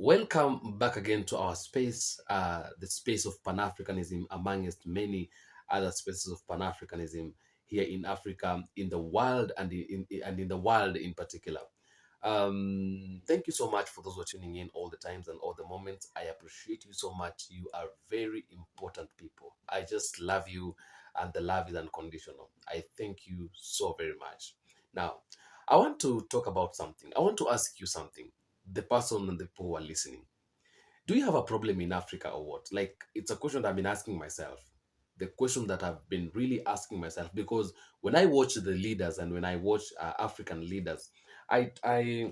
Welcome back again to our space, the space of Pan-Africanism, amongst many other spaces of Pan-Africanism here in Africa, in the world, and in the world in particular. Thank you so much for those who are tuning in all the times and all the moments. I appreciate you so much. You are very important people. I just love you, and the love is unconditional. I thank you so very much. Now, I want to talk about something. I want to ask you something, the person and the people who are listening. Do you have a problem in Africa or what? Like, it's a question that I've been asking myself. The question that I've been really asking myself, because when I watch the leaders and when I watch African leaders, I I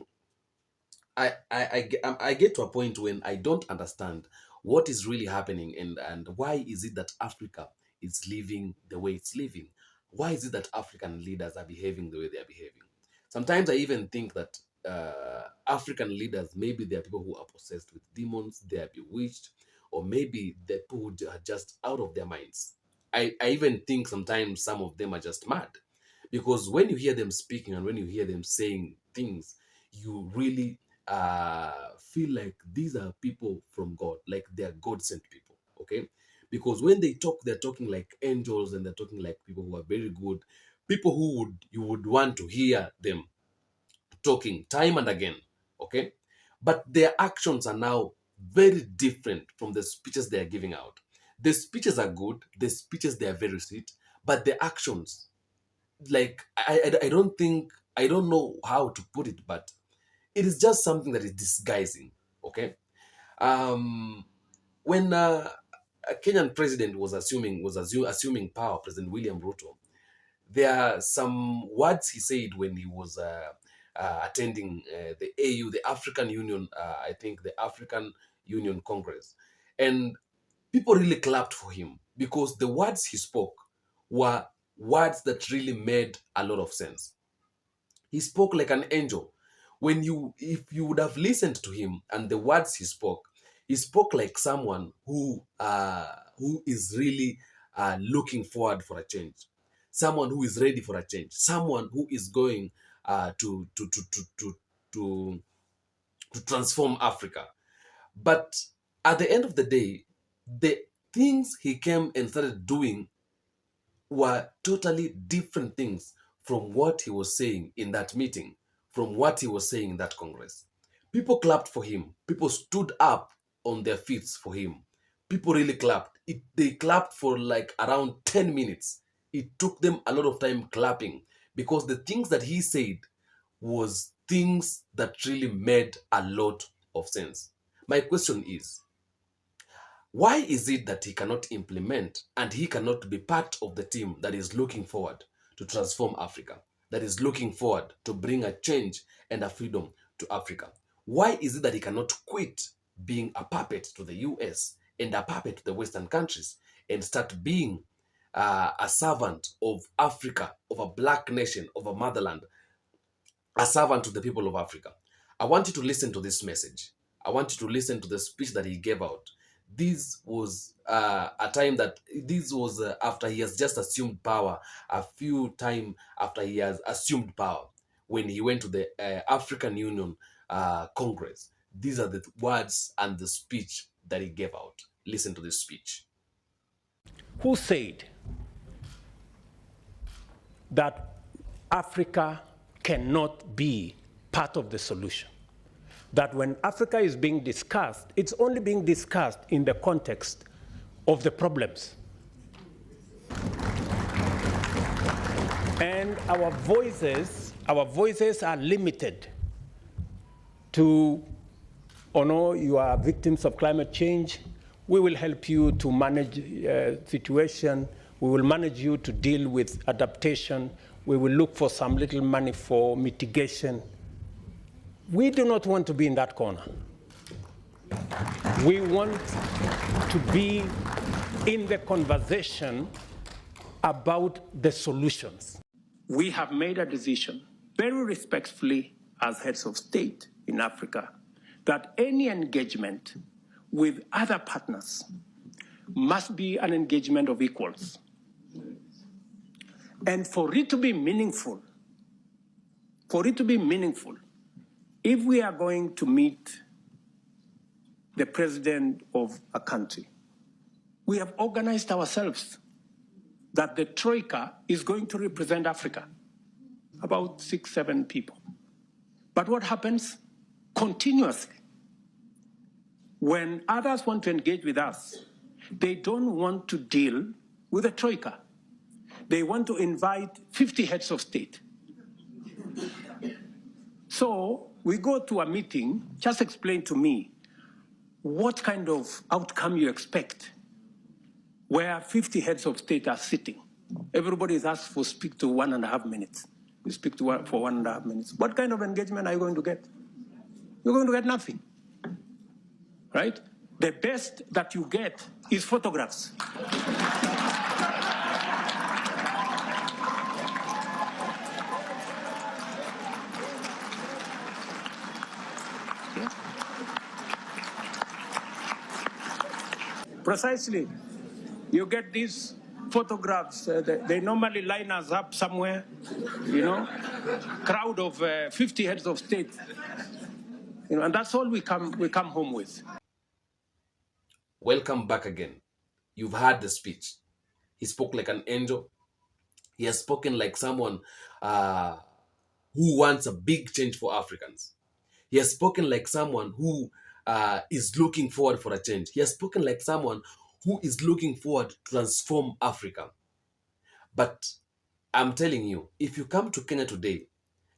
I get to a point when I don't understand what is really happening, and why is it that Africa is living the way it's living? Why is it that African leaders are behaving the way they are behaving? Sometimes I even think that African leaders, maybe they are people who are possessed with demons, they are bewitched, or maybe they're people who are just out of their minds. I even think sometimes some of them are just mad, because when you hear them speaking and when you hear them saying things, you really feel like these are people from God, like they're God sent people. Okay, because when they talk, they're talking like angels, and they're talking like people who are very good, people who would you would want to hear them talking time and again. Okay, but their actions are now very different from the speeches they are giving out. The speeches are good, the speeches they are very sweet, but the actions, like I don't think, I don't know how to put it, but it is just something that is disguising. Okay, um when a Kenyan president was assuming power, President William Ruto, there are some words he said when he was attending the AU, the African Union, I think the African Union Congress, and people really clapped for him because the words he spoke were words that really made a lot of sense. He spoke like an angel. If you would have listened to him and the words he spoke like someone who is really looking forward for a change, someone who is ready for a change, someone who is going to to transform Africa. But at the end of the day, the things he came and started doing were totally different things from what he was saying in that meeting, from what he was saying in that Congress. People clapped for him. People stood up on their feet for him. People really clapped. They clapped for like around 10 minutes. It took them a lot of time clapping because the things that he said was things that really made a lot of sense. My question is, why is it that he cannot implement and he cannot be part of the team that is looking forward to transform Africa, that is looking forward to bring a change and a freedom to Africa? Why is it that he cannot quit being a puppet to the US and a puppet to the Western countries and start being a servant of Africa, of a black nation, of a motherland, a servant to the people of Africa? I want you to listen to this message. I want you to listen to the speech that he gave out. This was a time that this was after he has just assumed power, a few time after he has assumed power, when he went to the African Union Congress. These are the words and the speech that he gave out. Listen to this speech. Who said that Africa cannot be part of the solution? That when Africa is being discussed, it's only being discussed in the context of the problems. And our voices are limited to, oh no, you are victims of climate change. We will help you to manage situation. We will manage you to deal with adaptation. We will look for some little money for mitigation. We do not want to be in that corner. We want to be in the conversation about the solutions. We have made a decision very respectfully as heads of state in Africa that any engagement with other partners must be an engagement of equals. And for it to be meaningful, if we are going to meet the president of a country. We have organized ourselves that the Troika is going to represent Africa, about 6, 7 people. But what happens continuously? When others want to engage with us, they don't want to deal with the Troika. They want to invite 50 heads of state. So we go to a meeting, just explain to me what kind of outcome you expect where 50 heads of state are sitting. Everybody is asked to speak to 1.5 minutes. You speak to for 1.5 minutes. What kind of engagement are you going to get? You're going to get nothing, right? The best that you get is photographs. Precisely. You get these photographs, they normally line us up somewhere, crowd of 50 heads of state, and that's all we come home with. Welcome back again. You've heard the speech. He spoke like an angel. He has spoken like someone who wants a big change for Africans. He has spoken like someone who is looking forward for a change. He has spoken like someone who is looking forward to transform Africa. But I'm telling you, if you come to Kenya today,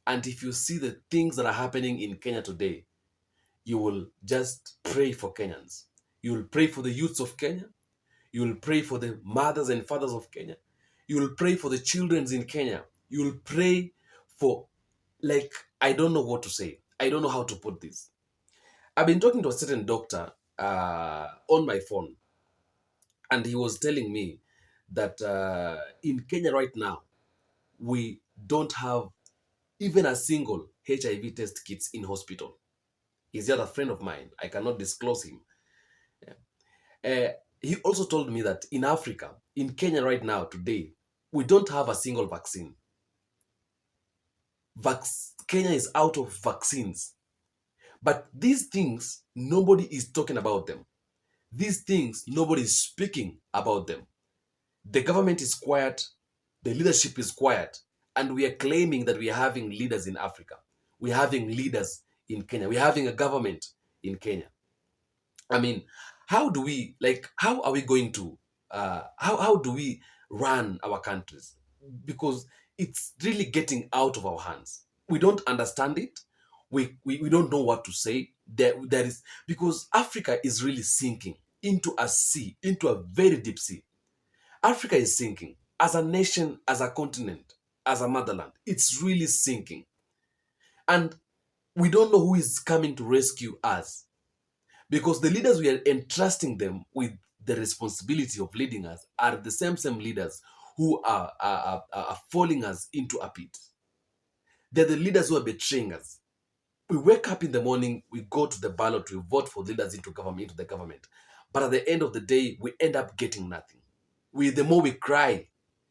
and if you see the things that are happening in Kenya today, you will just pray for Kenyans. You will pray for the youths of Kenya. You will pray for the mothers and fathers of Kenya. You will pray for the children in Kenya. You will pray for, I don't know what to say. I don't know how to put this. I've been talking to a certain doctor on my phone, and he was telling me that in Kenya right now, we don't have even a single HIV test kits in hospital. He's the other friend of mine. I cannot disclose him. He also told me that in Africa, in Kenya right now, today, we don't have a single vaccine. Kenya is out of vaccines. But these things, nobody is talking about them. These things, nobody is speaking about them. The government is quiet. The leadership is quiet. And we are claiming that we are having leaders in Africa. We are having leaders in Kenya. We are having a government in Kenya. I mean, how are we going to, how do we run our countries? Because it's really getting out of our hands. We don't understand it. We don't know what to say. There is, because Africa is really sinking into a sea, into a very deep sea. Africa is sinking as a nation, as a continent, as a motherland. It's really sinking. And we don't know who is coming to rescue us. Because the leaders we are entrusting them with the responsibility of leading us are the same leaders who are falling us into a pit. They're the leaders who are betraying us. We wake up in the morning, we go to the ballot, we vote for leaders into the government. But at the end of the day, we end up getting nothing. The more we cry,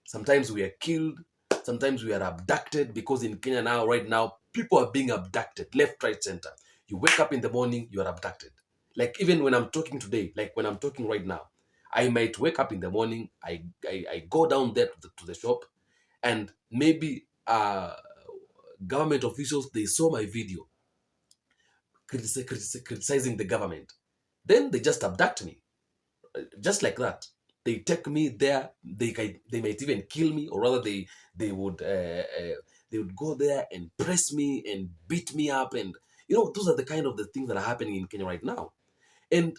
sometimes we are killed, sometimes we are abducted, because in Kenya now, right now, people are being abducted, left, right, center. You wake up in the morning, you are abducted. Like even when I'm talking today, like when I'm talking right now, I might wake up in the morning, I go down there to the shop, and maybe government officials, they saw my video criticizing the government. Then they just abduct me, just like that. They take me there. They might even kill me, or rather, they would go there and press me and beat me up, and those are the kind of the things that are happening in Kenya right now. And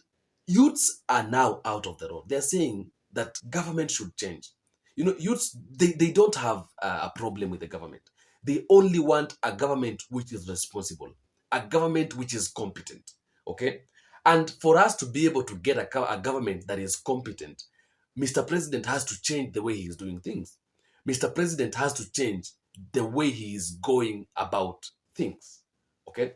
youths are now out of the road. They're saying that government should change. Youths, they don't have a problem with the government. They only want a government which is responsible, a government which is competent, okay? And for us to be able to get a government that is competent, Mr. President has to change the way he is doing things. Mr. President has to change the way he is going about things, okay?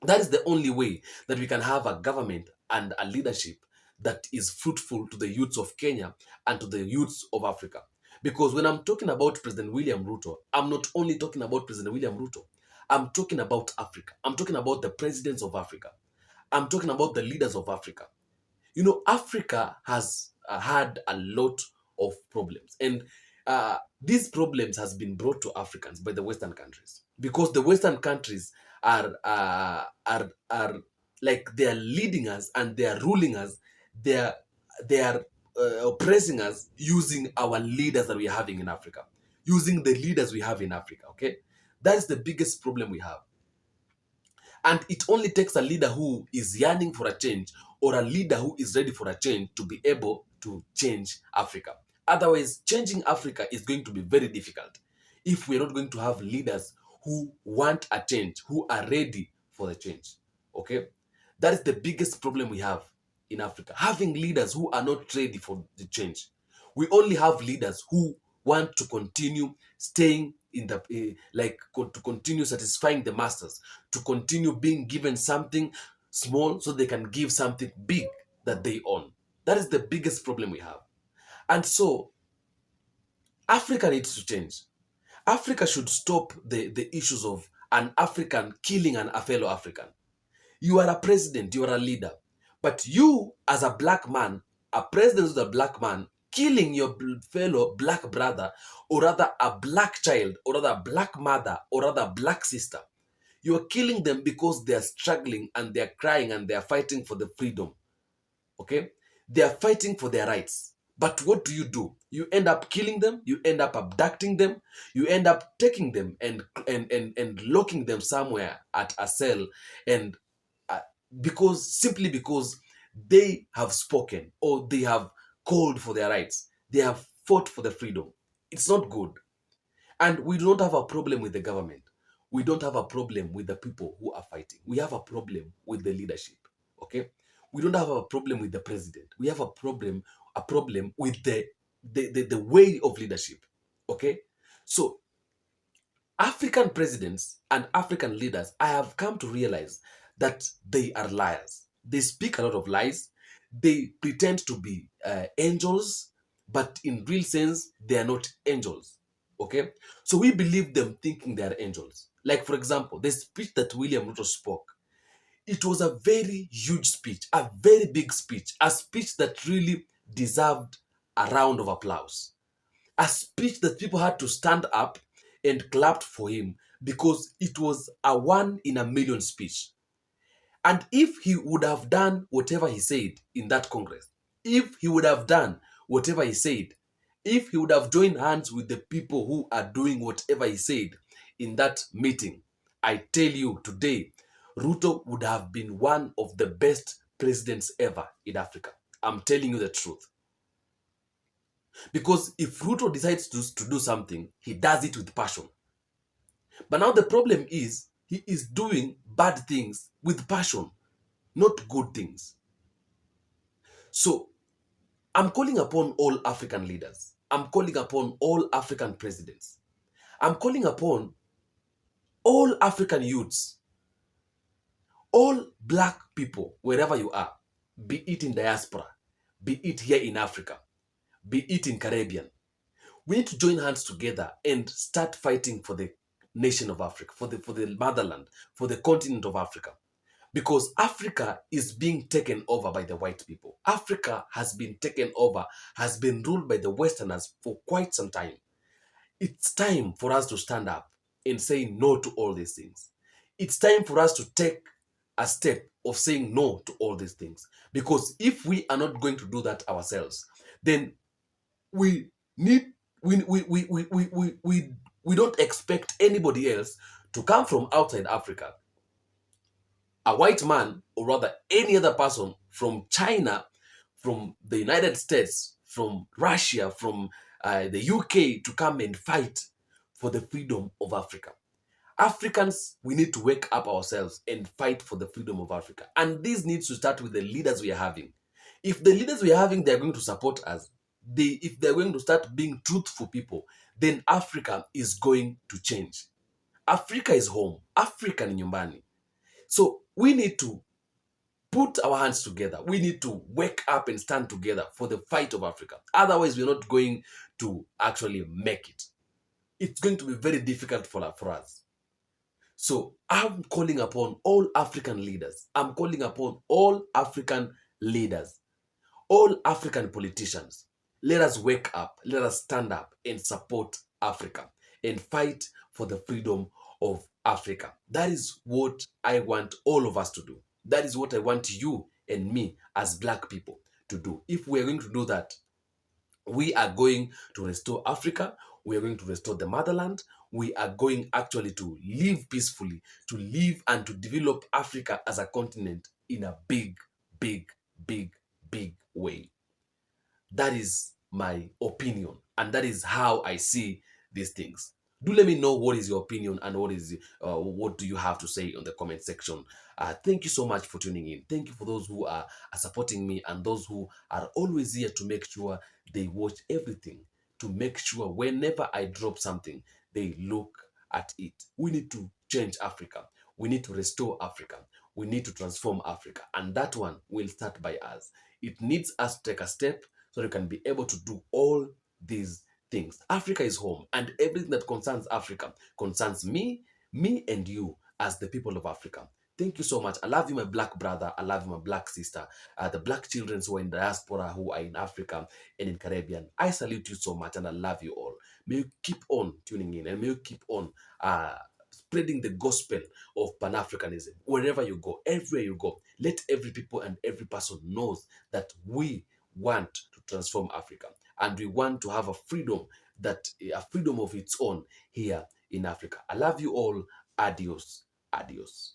That is the only way that we can have a government and a leadership that is fruitful to the youths of Kenya and to the youths of Africa. Because when I'm talking about President William Ruto, I'm not only talking about President William Ruto. I'm talking about Africa. I'm talking about the presidents of Africa. I'm talking about the leaders of Africa. You know, Africa has had a lot of problems, and these problems has been brought to Africans by the Western countries, because the Western countries are like, they are leading us and they are ruling us. They are oppressing us using our leaders that we are having in Africa, using the leaders we have in Africa. Okay, that is the biggest problem we have. And it only takes a leader who is yearning for a change, or a leader who is ready for a change, to be able to change Africa. Otherwise, changing Africa is going to be very difficult if we're not going to have leaders who want a change, who are ready for the change. Okay? That is the biggest problem we have in Africa. Having leaders who are not ready for the change. We only have leaders who want to continue staying in the to continue satisfying the masters, to continue being given something small so they can give something big that they own. That is the biggest problem we have. And so Africa needs to change. Africa should stop the issues of an African killing a fellow African. You are a president, you are a leader. But you, as a black man, a president is a black man, killing your fellow black brother, or rather a black child, or rather a black mother, or rather a black sister. You are killing them because they are struggling and they are crying and they are fighting for the freedom. Okay? They are fighting for their rights. But what do? You end up killing them, you end up abducting them, you end up taking them and locking them somewhere at a cell, and uh, simply because they have spoken, or they have called for their rights, they have fought for the freedom. It's not good. And we don't have a problem with the government. We don't have a problem with the people who are fighting. We have a problem with the leadership. Okay? We don't have a problem with the president. We have a problem with the way of leadership. Okay? So African presidents and African leaders, I have come to realize that they are liars. They speak a lot of lies. They pretend to be angels, but in real sense, they are not angels. Okay? So we believe them thinking they are angels. Like, for example, the speech that William Ruto spoke, it was a very huge speech, a very big speech, a speech that really deserved a round of applause, a speech that people had to stand up and clapped for him, because it was a one in a million speech. And if he would have done whatever he said in that Congress, if he would have done whatever he said, if he would have joined hands with the people who are doing whatever he said in that meeting, I tell you today, Ruto would have been one of the best presidents ever in Africa. I'm telling you the truth. Because if Ruto decides to do something, he does it with passion. But now the problem is, he is doing bad things with passion, not good things. So I'm calling upon all African leaders. I'm calling upon all African presidents. I'm calling upon all African youths, all black people, wherever you are, be it in diaspora, be it here in Africa, be it in Caribbean. We need to join hands together and start fighting for the nation of Africa, for the motherland, for the continent of Africa. Because Africa is being taken over by the white people. Africa has been taken over, has been ruled by the Westerners for quite some time. It's time for us to stand up and say no to all these things. It's time for us to take a step of saying no to all these things. Because if we are not going to do that ourselves, then we need we don't expect anybody else to come from outside Africa, a white man, or rather any other person from China, from the United States, from Russia, from the UK, to come and fight for the freedom of Africa. Africans, we need to wake up ourselves and fight for the freedom of Africa. And this needs to start with the leaders we are having. If the leaders we are having, they're going to support us, if they're going to start being truthful people, then Africa is going to change. Africa is home. Africa ni nyumbani. So we need to put our hands together. We need to wake up and stand together for the fight of Africa. Otherwise, we're not going to actually make it. It's going to be very difficult for us. So I'm calling upon all African leaders. I'm calling upon all African leaders, all African politicians. Let us wake up. Let us stand up and support Africa and fight for the freedom of Africa. That is what I want all of us to do. That is what I want you and me as black people to do. If we are going to do that, we are going to restore Africa. We are going to restore the motherland. We are going actually to live peacefully, to live and to develop Africa as a continent in a big, big, big, big way. That is my opinion, and that is how I see these things. Do let me know what is your opinion and what do you have to say on the comment section. Thank you so much for tuning in. Thank you for those who are supporting me and those who are always here to make sure they watch everything, to make sure whenever I drop something, they look at it. We need to change Africa. We need to restore Africa. We need to transform Africa. And that one will start by us. It needs us to take a step so we can be able to do all these things. Africa is home, and everything that concerns Africa concerns me and you as the people of Africa. Thank you so much. I love you, my black brother. I love you, my black sister. The black children who are in diaspora, who are in Africa and in Caribbean. I salute you so much, and I love you all. May you keep on tuning in, and may you keep on spreading the gospel of Pan-Africanism wherever you go, everywhere you go. Let every people and every person knows that we want to transform Africa, and we want to have a freedom of its own here in Africa. I love you all. Adios. Adios.